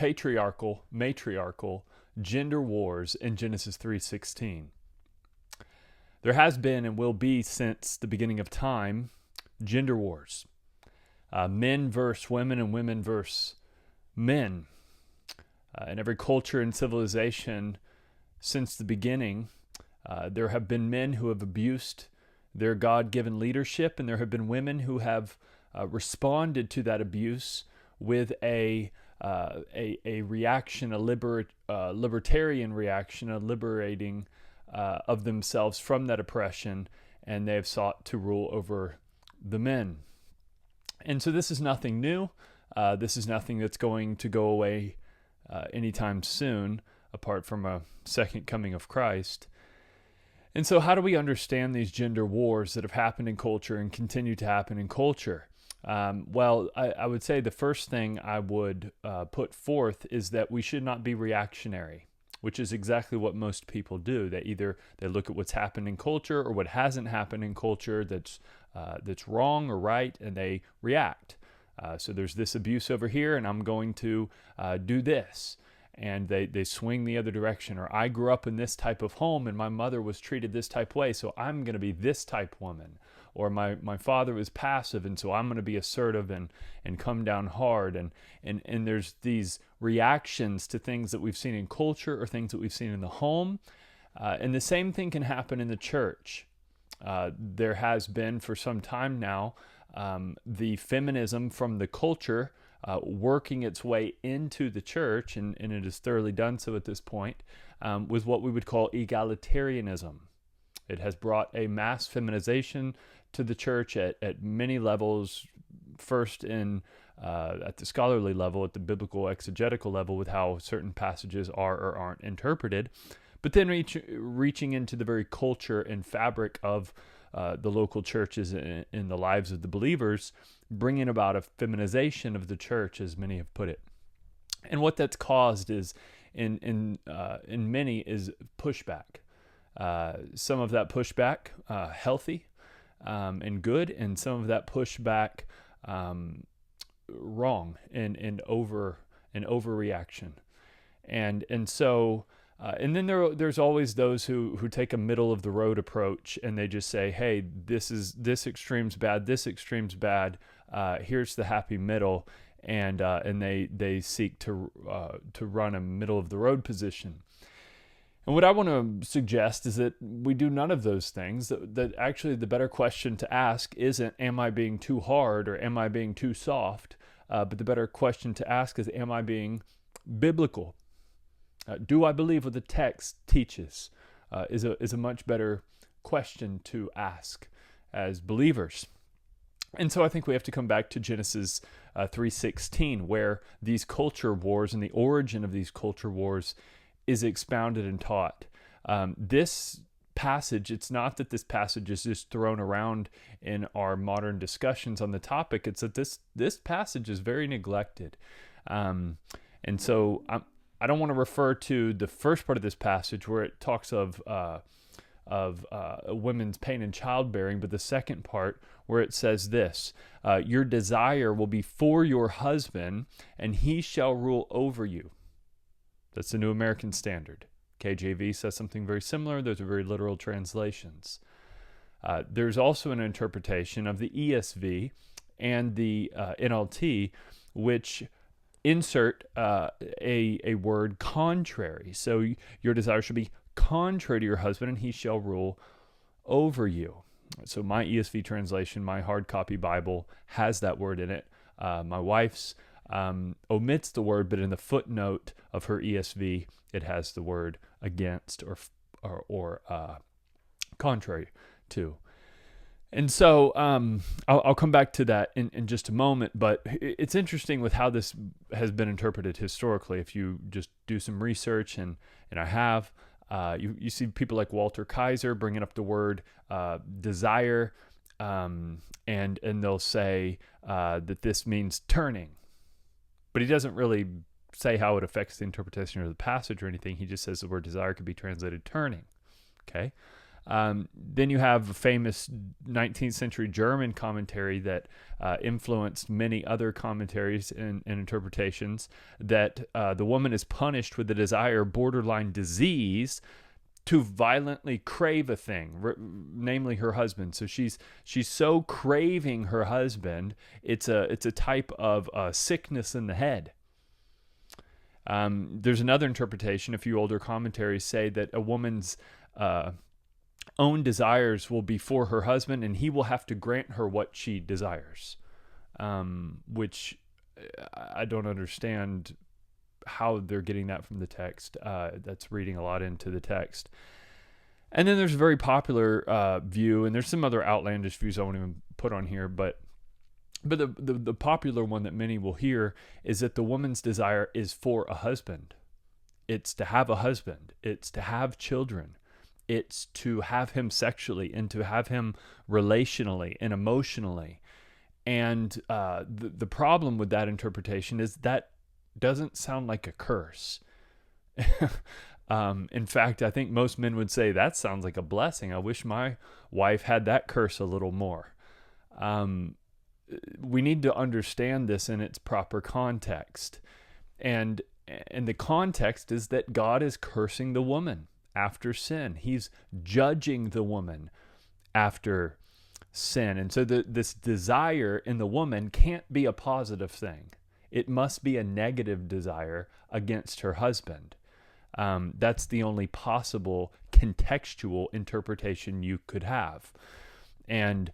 matriarchal gender wars in Genesis 3:16. There has been and will be since the beginning of time gender wars. Men versus women and women versus men. In every culture and civilization since the beginning, there have been men who have abused their God-given leadership, and there have been women who have responded to that abuse with a reaction, a libertarian reaction, a liberating of themselves from that oppression, and they have sought to rule over the men. And so this is nothing new. This is nothing that's going to go away anytime soon, apart from a second coming of Christ. And so how do we understand these gender wars that have happened in culture and continue to happen in culture? Well, I would say the first thing I would put forth is that we should not be reactionary, which is exactly what most people do. They look at what's happened in culture or what hasn't happened in culture that's wrong or right, and they react. So there's this abuse over here, and I'm going to do this. And they swing the other direction. Or I grew up in this type of home, and my mother was treated this type of way, so I'm going to be this type woman. Or my father was passive, and so I'm going to be assertive and come down hard. And there's these reactions to things that we've seen in culture or things that we've seen in the home. And the same thing can happen in the church. There has been for some time now the feminism from the culture working its way into the church, and it has thoroughly done so at this point, with what we would call egalitarianism. It has brought a mass feminization to the church at many levels, first at the scholarly level, at the biblical exegetical level, with how certain passages are or aren't interpreted, but then reaching into the very culture and fabric of the local churches in the lives of the believers, bringing about a feminization of the church, as many have put it. And what that's caused is, in many, is pushback. Some of that pushback healthy and good, and some of that pushback wrong and overreaction. And so. And then there's always those who take a middle of the road approach, and they just say, hey, this extreme's bad, this extreme's bad, here's the happy middle, and they seek to run a middle of the road position. And what I want to suggest is that we do none of those things, that actually the better question to ask isn't, am I being too hard or am I being too soft? But the better question to ask is, am I being biblical? Do I believe what the text teaches? Is a much better question to ask as believers. And so I think we have to come back to Genesis 3:16, where these culture wars and the origin of these culture wars is expounded and taught. This passage, it's not that this passage is just thrown around in our modern discussions on the topic. It's that this passage is very neglected. And so I don't want to refer to the first part of this passage where it talks of women's pain in childbearing, but the second part where it says this, your desire will be for your husband, and he shall rule over you. That's the New American Standard. KJV says something very similar. Those are very literal translations. There's also an interpretation of the ESV and the NLT, which insert a word contrary. So your desire should be contrary to your husband, and he shall rule over you. So my ESV translation, my hard copy Bible, has that word in it. My wife's omits the word, but in the footnote of her ESV, it has the word against or contrary to. And so I'll come back to that in just a moment, but it's interesting with how this has been interpreted historically. If you just do some research, and I have, you see people like Walter Kaiser bringing up the word desire, and they'll say that this means turning. But he doesn't really say how it affects the interpretation of the passage or anything. He just says the word desire could be translated turning. Okay? Then you have a famous 19th century German commentary that influenced many other commentaries and interpretations, that the woman is punished with a desire borderline disease to violently crave a thing, namely her husband. So she's so craving her husband, it's a type of sickness in the head. There's another interpretation. A few older commentaries say that a woman's own desires will be for her husband, and he will have to grant her what she desires, which I don't understand how they're getting that from the text. That's reading a lot into the text. And then there's a very popular view, and there's some other outlandish views I won't even put on here, but the popular one that many will hear is that the woman's desire is for a husband. It's to have a husband. It's to have children. It's to have him sexually and to have him relationally and emotionally. And the problem with that interpretation is that doesn't sound like a curse. In fact, I think most men would say that sounds like a blessing. I wish my wife had that curse a little more. We need to understand this in its proper context. And the context is that God is cursing the woman after sin. He's judging the woman after sin. And so this desire in the woman can't be a positive thing. It must be a negative desire against her husband. That's the only possible contextual interpretation you could have. And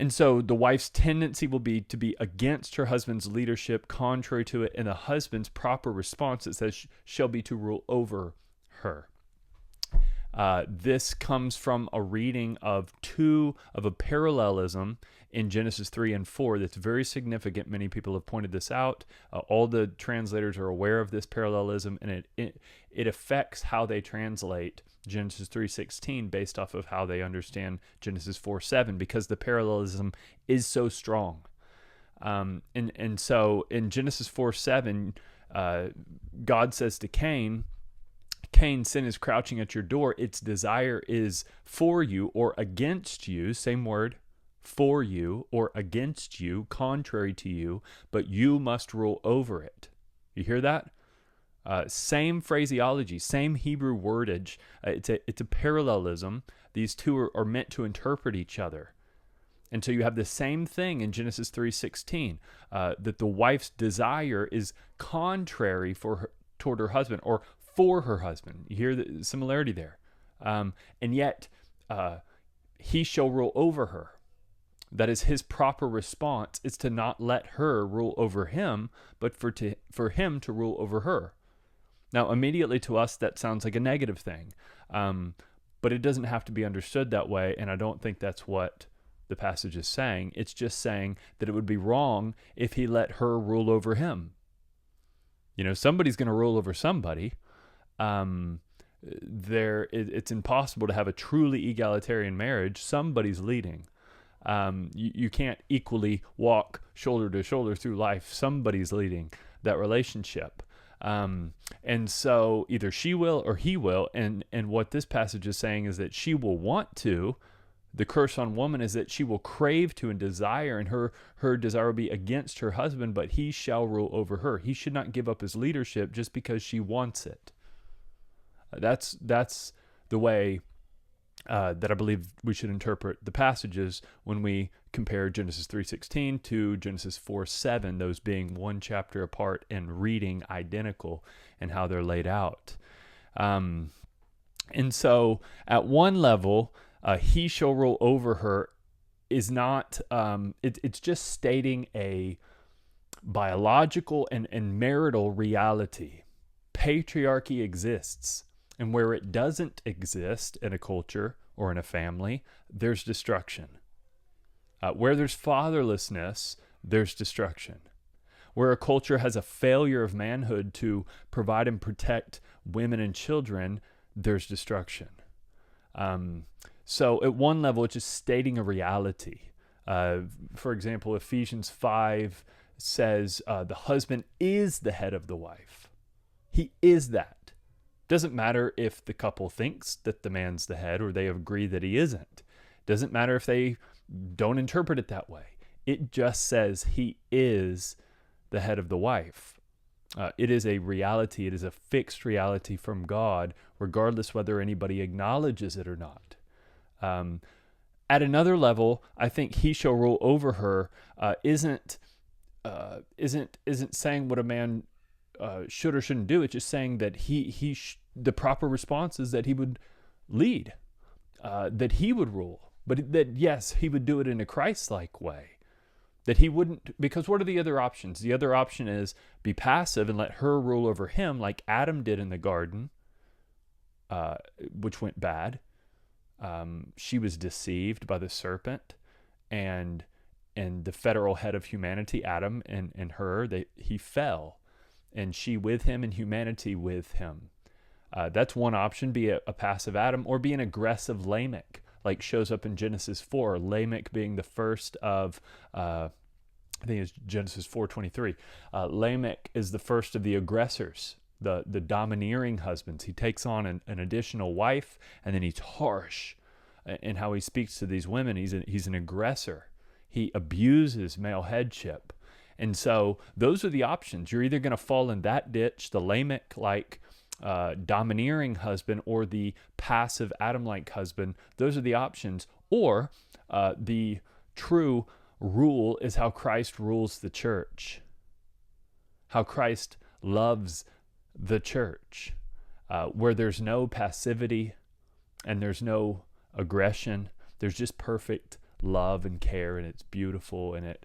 so the wife's tendency will be to be against her husband's leadership, contrary to it, and the husband's proper response, it says, shall be to rule over her. This comes from a reading of a parallelism in Genesis 3 and 4 that's very significant. Many people have pointed this out. All the translators are aware of this parallelism, and it affects how they translate Genesis 3:16 based off of how they understand Genesis 4:7, because the parallelism is so strong. And so in Genesis 4:7, God says to Cain, sin is crouching at your door. Its desire is for you or against you. Same word, for you or against you, contrary to you, but you must rule over it. You hear that? Same phraseology, same Hebrew wordage. It's a parallelism. These two are meant to interpret each other. And so you have the same thing in Genesis 3:16, that the wife's desire is contrary toward her husband, or for her husband. You hear the similarity there. And yet, he shall rule over her. That is his proper response, is to not let her rule over him, but for him to rule over her. Now, immediately to us, that sounds like a negative thing. But it doesn't have to be understood that way, and I don't think that's what the passage is saying. It's just saying that it would be wrong if he let her rule over him. Somebody's going to rule over somebody. It's impossible to have a truly egalitarian marriage. Somebody's leading. You can't equally walk shoulder to shoulder through life. Somebody's leading that relationship. And so either she will or he will. And what this passage is saying is that she will want to. The curse on woman is that she will crave to and desire, and her desire will be against her husband, but he shall rule over her. He should not give up his leadership just because she wants it. That's the way that I believe we should interpret the passages when we compare Genesis 3:16 to Genesis 4:7, those being one chapter apart and reading identical in how they're laid out. And so at one level, he shall rule over her is not, it's just stating a biological and marital reality. Patriarchy exists. And where it doesn't exist in a culture or in a family, there's destruction. Where there's fatherlessness, there's destruction. Where a culture has a failure of manhood to provide and protect women and children, there's destruction. So at one level, it's just stating a reality. For example, Ephesians 5 says the husband is the head of the wife. He is that. Doesn't matter if the couple thinks that the man's the head or they agree that he isn't. Doesn't matter if they don't interpret it that way. It just says he is the head of the wife. It is a reality. It is a fixed reality from God, regardless whether anybody acknowledges it or not. At another level, I think he shall rule over her isn't saying what a man should or shouldn't do. It's just saying that the proper response is that he would lead, that he would rule, but that yes, he would do it in a Christ-like way. That he wouldn't, because what are the other options? The other option is be passive and let her rule over him, like Adam did in the garden, which went bad. She was deceived by the serpent, and the federal head of humanity, Adam, and her, he fell, and she with him and humanity with him. That's one option, be a passive Adam, or be an aggressive Lamech, like shows up in Genesis 4, Lamech being the first of, I think it's Genesis 4:23. Lamech is the first of the aggressors, the domineering husbands. He takes on an additional wife, and then he's harsh in how he speaks to these women. He's an aggressor. He abuses male headship. And so those are the options. You're either going to fall in that ditch, the Lamech-like domineering husband, or the passive Adam-like husband. Those are the options. Or the true rule is how Christ rules the church, how Christ loves the church, where there's no passivity and there's no aggression. There's just perfect love and care, and it's beautiful, and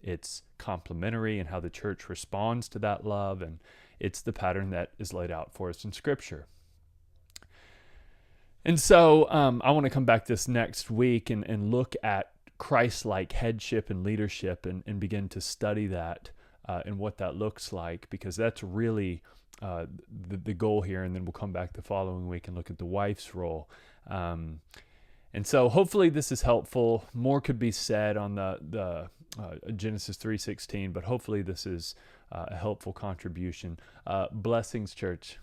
it's complementary, and how the church responds to that love, and it's the pattern that is laid out for us in Scripture. And so I want to come back this next week and look at Christ-like headship and leadership and begin to study that and what that looks like, because that's really the goal here. And then we'll come back the following week and look at the wife's role. And so hopefully this is helpful. More could be said on the Genesis 3:16, but hopefully this is a helpful contribution. Blessings, church.